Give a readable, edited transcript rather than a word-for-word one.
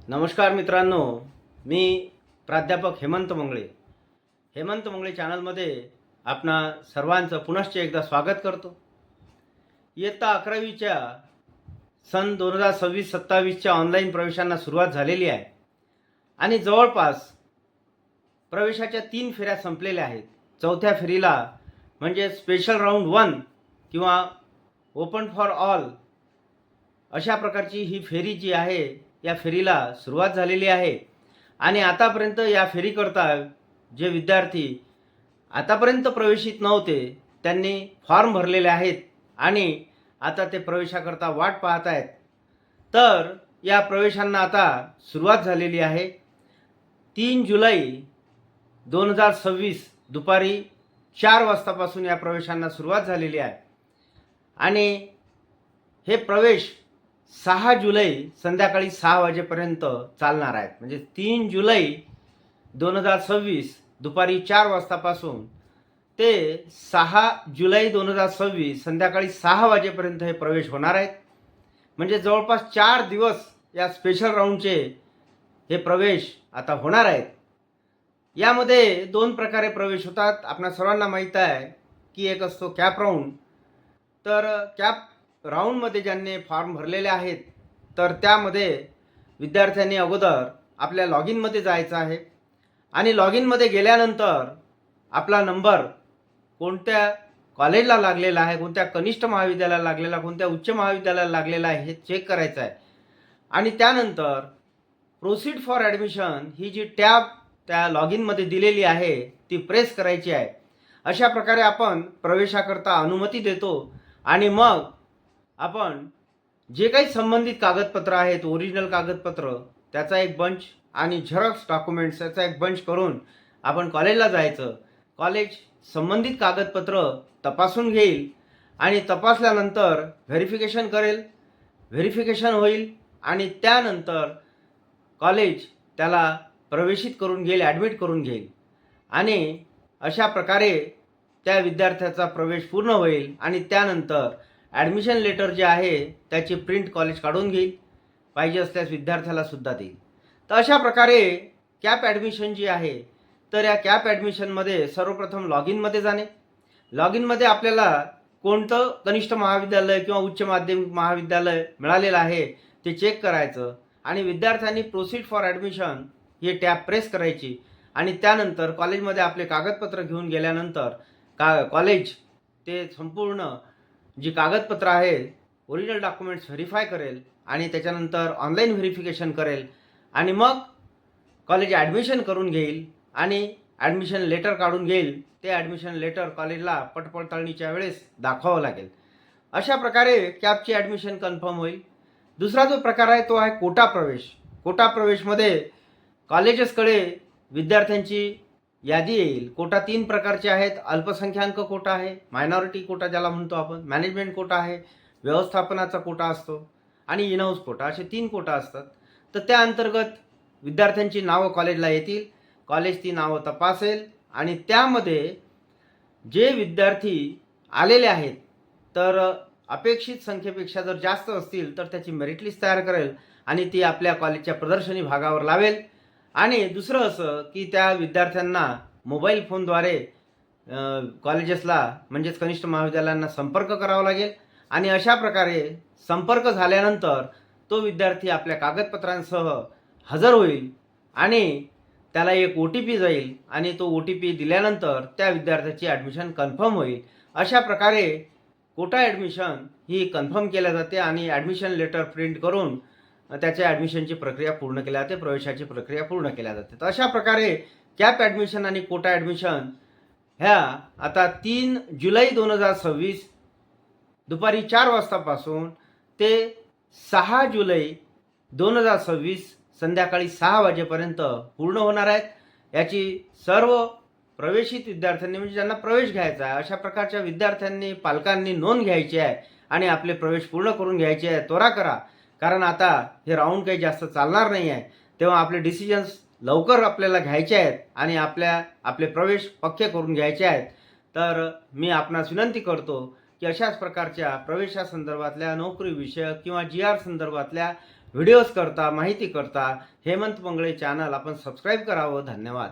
नमस्कार मित्रांनो, मी प्राध्यापक हेमंत मंगळे चॅनलमध्ये आपणा सर्वांचं पुनश्च एकदा स्वागत करतो. इयत्ता 11वीच्या सन 2026-27च्या ऑनलाईन प्रवेशांना सुरुवात झालेली आहे आणि जवळपास प्रवेशाच्या 3 फेऱ्या संपलेल्या आहेत. चौथ्या फेरीला म्हणजे स्पेशल राऊंड 1 किंवा ओपन फॉर ऑल अशा प्रकारची ही फेरी जी आहे, या फेरीला सुरुवात झालेली आहे आणि आतापर्यंत या फेरीकरता जे विद्यार्थी आतापर्यंत प्रवेशित नव्हते त्यांनी फॉर्म भरलेले आहेत आणि आता ते प्रवेशाकरता वाट पाहत आहेत. तर या प्रवेशांना आता सुरुवात झालेली आहे. 3 जुलै 2026 दुपारी 4 वाजतापासून या प्रवेशांना सुरुवात झालेली आहे आणि हे प्रवेश 6 जुलै संध्याकाळी 6 वाजेपर्यंत चालणार आहेत. म्हणजे 3 जुलै 2026 दुपारी 4 वाजतापासून ते 6 जुलै 2026 संध्याकाळी 6 वाजेपर्यंत हे प्रवेश होणार आहेत. म्हणजे जवळपास 4 दिवस या स्पेशल राऊंडचे हे प्रवेश आता होणार आहेत. यामध्ये 2 प्रकारे प्रवेश होतात. आपणा सर्वांना माहीत आहे की एक असतो कॅप राऊंड. तर कॅप राऊंडमध्ये ज्यांनी फॉर्म भरलेले आहेत तर त्यामध्ये विद्यार्थ्यांनी अगोदर आपल्या लॉग इनमध्ये जायचं आहे आणि लॉग इनमध्ये गेल्यानंतर आपला नंबर कोणत्या कॉलेजला लागलेला आहे, कोणत्या कनिष्ठ महाविद्यालयाला लागलेला, कोणत्या उच्च महाविद्यालयाला लागलेला आहे हे चेक करायचं आहे आणि त्यानंतर प्रोसीड फॉर ॲडमिशन ही जी टॅब त्या लॉग इनमध्ये दिलेली आहे ती प्रेस करायची आहे. अशा प्रकारे आपण प्रवेशाकरता अनुमती देतो आणि मग आपण जे काही संबंधित कागदपत्र आहेत, ओरिजिनल कागदपत्र त्याचा एक बंच आणि झेरॉक्स डॉक्युमेंट्स याचा एक बंच करून आपण कॉलेजला जायचं. कॉलेज संबंधित कागदपत्र तपासून घेईल आणि तपासल्यानंतर व्हेरिफिकेशन करेल. व्हेरिफिकेशन होईल आणि त्यानंतर कॉलेज त्याला प्रवेशित करून घेईल, ॲडमिट करून घेईल आणि अशा प्रकारे त्या विद्यार्थ्याचा प्रवेश पूर्ण होईल आणि त्यानंतर ॲडमिशन लेटर जे आहे त्याची प्रिंट कॉलेज काढून घेईल, पाहिजे असल्यास विद्यार्थ्याला सुद्धा देईल. तर अशा प्रकारे कॅप ॲडमिशन जी आहे तर या कॅप ॲडमिशनमध्ये सर्वप्रथम लॉग इनमध्ये जाणे. लॉग इनमध्ये आपल्याला कोणतं कनिष्ठ महाविद्यालय किंवा उच्च माध्यमिक महाविद्यालय मिळालेलं आहे ते चेक करायचं आणि विद्यार्थ्यांनी proceed for admission he tab press करायची आणि त्यानंतर कॉलेजमध्ये आपले कागदपत्र घेऊन गेल्यानंतर कॉलेज ते संपूर्ण जी कागदपत्र आहे ओरिजिनल डॉक्युमेंट्स व्हेरीफाय करेल आणि त्याच्यानंतर ऑनलाईन व्हेरिफिकेशन करेल आणि मग कॉलेज ॲडमिशन करून घेईल आणि ॲडमिशन लेटर काढून घेईल. ते ॲडमिशन लेटर कॉलेजला पडताळणीच्या वेळेस दाखवावं लागेल. अशा प्रकारे कॅपची ॲडमिशन कन्फर्म होईल. दुसरा जो प्रकार आहे तो आहे कोटा प्रवेश. कोटा प्रवेशमध्ये कॉलेजेसकडे विद्यार्थ्यांची यादी येईल. कोटा 3 प्रकारचे आहेत. अल्पसंख्याक कोटा आहे, मायनॉरिटी कोटा ज्याला म्हणतो आपण, मॅनेजमेंट कोटा आहे, व्यवस्थापनाचा कोटा असतो आणि इन हाऊस कोटा, असे 3 कोटा असतात. तर त्या अंतर्गत विद्यार्थ्यांची नावं कॉलेजला येतील. कॉलेज ती नावं तपासेल आणि त्यामध्ये जे विद्यार्थी आलेले आहेत तर अपेक्षित संख्येपेक्षा जर जास्त असतील तर त्याची मेरिट लिस्ट तयार करेल आणि ती आपल्या कॉलेजच्या प्रदर्शनी भागावर लावेल. आणि दुसरं असं की त्या विद्यार्थ्यांना मोबाईल फोनद्वारे कॉलेजेसला म्हणजेच कनिष्ठ महाविद्यालयांना संपर्क करावा लागेल आणि अशा प्रकारे संपर्क झाल्यानंतर तो विद्यार्थी आपल्या कागदपत्रांसह हजर होईल आणि त्याला एक OTP जाईल आणि तो OTP दिल्यानंतर त्या विद्यार्थ्याची ॲडमिशन कन्फर्म होईल. अशा प्रकारे कोटा ॲडमिशन ही कन्फर्म केल्या जाते आणि ॲडमिशन लेटर प्रिंट करून त्याच्या ॲडमिशनची प्रक्रिया पूर्ण केल्या जाते, प्रवेशाची प्रक्रिया पूर्ण केल्या जाते. तर अशा प्रकारे कॅप ॲडमिशन आणि कोटा ॲडमिशन ह्या आता 3 जुलै 2026 दुपारी 4 वाजतापासून ते 6 जुलै 2026 संध्याकाळी 6 वाजेपर्यंत पूर्ण होणार आहेत. याची सर्व प्रवेशित विद्यार्थ्यांनी म्हणजे ज्यांना प्रवेश घ्यायचा आहे अशा प्रकारच्या विद्यार्थ्यांनी, पालकांनी नोंद घ्यायची आहे आणि आपले प्रवेश पूर्ण करून घ्यायचे आहे. त्वरा करा, कारण आता हे राऊंड काही जास्त चालणार नाही आहे. तेव्हा आपले डिसिजन्स लवकर आपल्याला घ्यायचे आहेत आणि आपले प्रवेश पक्के करून घ्यायचे आहेत. तर मी आपणास विनंती करतो की अशाच प्रकारच्या प्रवेशासंदर्भातल्या, नोकरी विषयक किंवा GR संदर्भातल्या व्हिडिओज करता, माहिती करता हेमंत मंगळे चॅनल आपण सबस्क्राईब करावं. धन्यवाद.